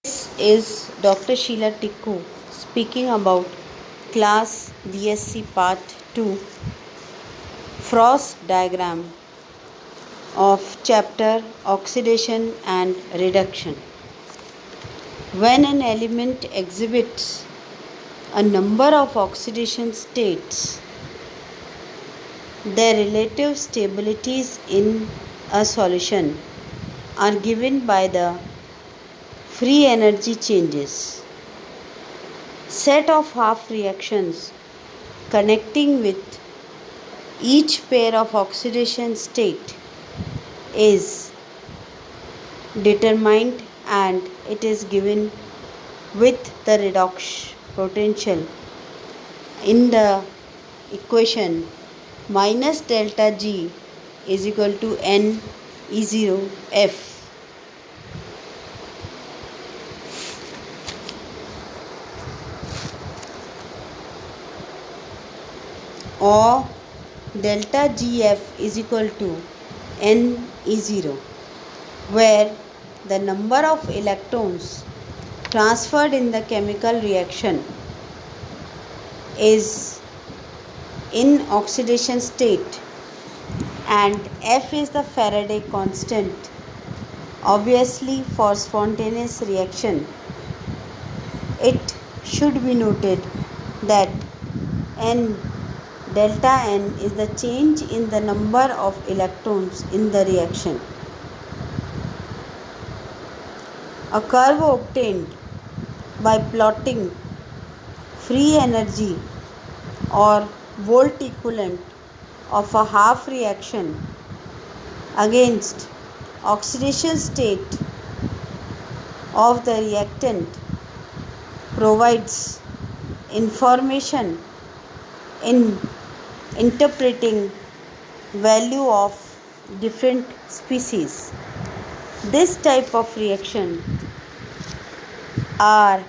This is Dr. Sheila Tikku speaking about Class DSC Part 2 Frost Diagram of Chapter Oxidation and Reduction. When an element exhibits a number of oxidation states, their relative stabilities in a solution are given by the free energy changes. Set of half reactions connecting with each pair of oxidation state is determined and it is given with the redox potential in the equation minus delta G is equal to N E0 F. Or delta GF is equal to Ne0, where the number of electrons transferred in the chemical reaction is in oxidation state and F is the Faraday constant. Obviously, for spontaneous reaction, it should be noted that N delta N is the change in the number of electrons in the reaction. A curve obtained by plotting free energy or volt equivalent of a half reaction against oxidation state of the reactant provides information in interpreting value of different species. This type of reaction are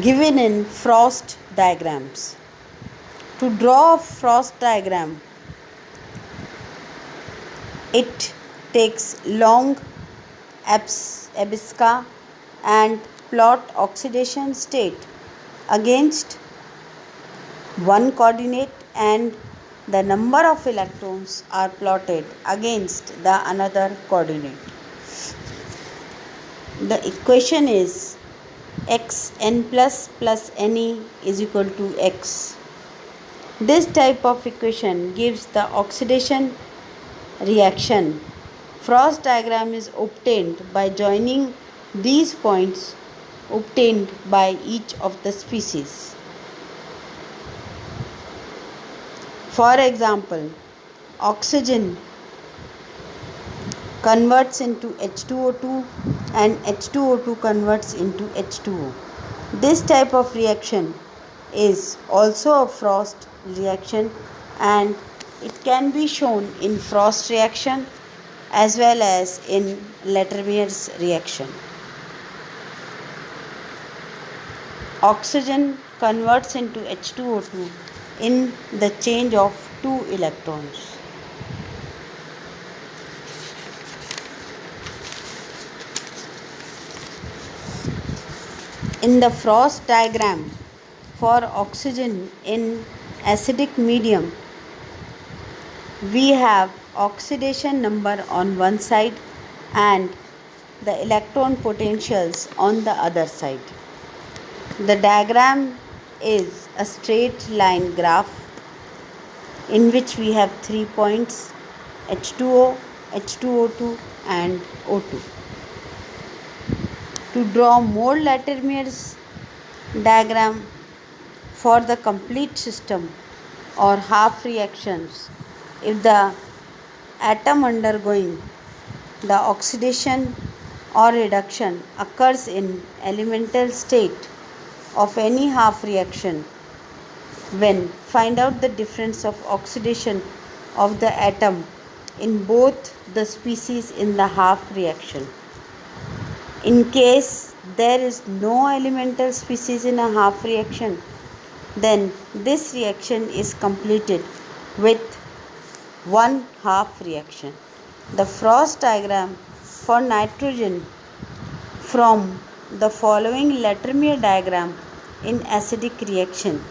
given in Frost diagrams. To draw a Frost diagram, it takes long abscissa and plot oxidation state against one coordinate and the number of electrons are plotted against the another coordinate. The equation is xn plus Ne is equal to x. This type of equation gives the oxidation reaction. Frost diagram is obtained by joining these points obtained by each of the species. For example, oxygen converts into H2O2 and H2O2 converts into H2O. This type of reaction is also a Frost reaction and it can be shown in Frost reaction as well as in Latourmier's reaction. Oxygen converts into H2O2 in the change of 2 electrons. In the Frost diagram for oxygen in acidic medium, we have oxidation number on one side and the electron potentials on the other side. The diagram is a straight line graph in which we have 3 points H2O, H2O2 and O2. To draw more Latourmier's diagram for the complete system or half reactions, if the atom undergoing the oxidation or reduction occurs in elemental state of any half reaction, when find out the difference of oxidation of the atom in both the species in the half reaction. In case there is no elemental species in a half reaction, then this reaction is completed with one half reaction. the Frost diagram for nitrogen from the following Latimer diagram in acidic reaction.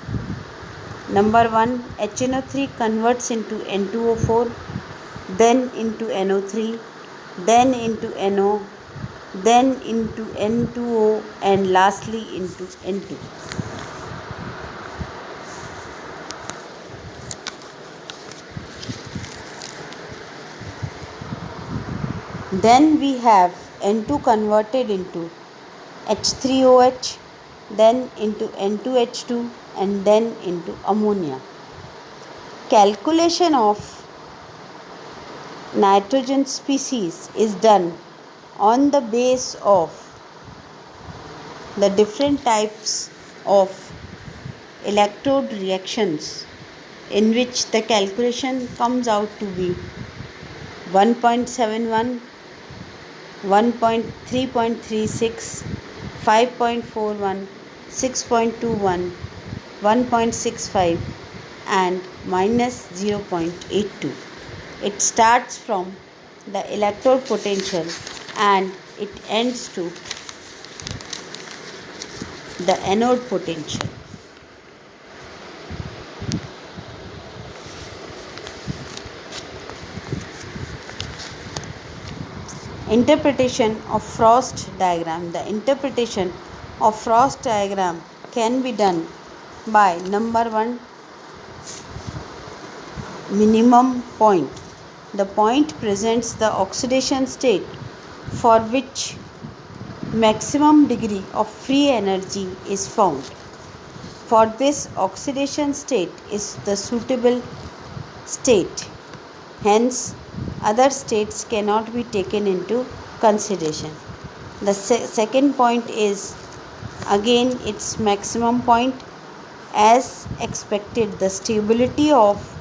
Number 1, HNO3 converts into N2O4, then into NO3, then into NO, then into N2O, and lastly into N2. Then we have N2 converted into H3OH, then into N2H2, and then into ammonia. Calculation of nitrogen species is done on the base of the different types of electrode reactions, in which the calculation comes out to be 1.71, 1.3.36, 5.41, 6.21, 1.65, and minus 0.82. It starts from the electrode potential and it ends to the anode potential. Interpretation of Frost diagram. The interpretation of Frost diagram can be done by number 1, minimum point. The point presents the oxidation state for which maximum degree of free energy is found. For this, oxidation state is the suitable state. Hence, other states cannot be taken into consideration. The second point is again its maximum point. As expected, the stability of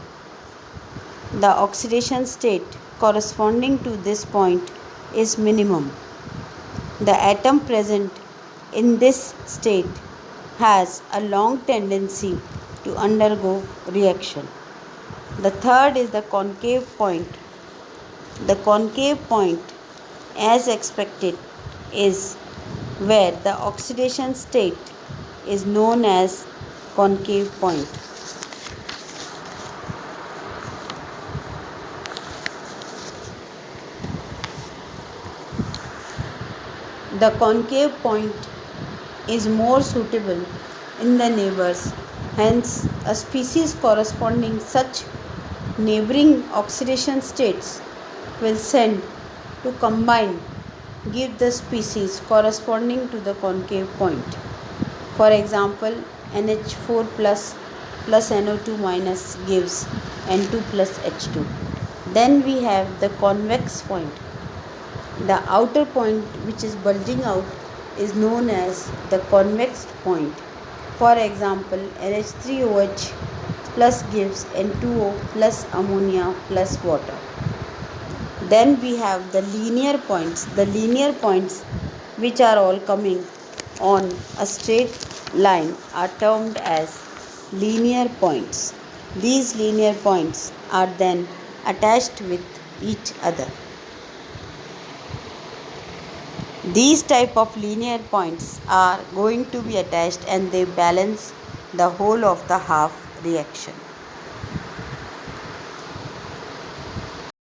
the oxidation state corresponding to this point is minimum. The atom present in this state has a long tendency to undergo reaction. The third is the concave point. The concave point, as expected, is where the oxidation state is known as concave point. The concave point is more suitable in the neighbors. Hence, a species corresponding such neighboring oxidation states will send to combine give the species corresponding to the concave point. For example, NH4 plus NO2 minus gives N2 plus H2. Then we have the convex point. The outer point which is bulging out is known as the convex point. For example, NH3OH plus gives N2O plus ammonia plus water. Then we have the linear points. The linear points which are all coming on a straight line are termed as linear points. These linear points are then attached with each other. These type of linear points are going to be attached and they balance the whole of the half reaction.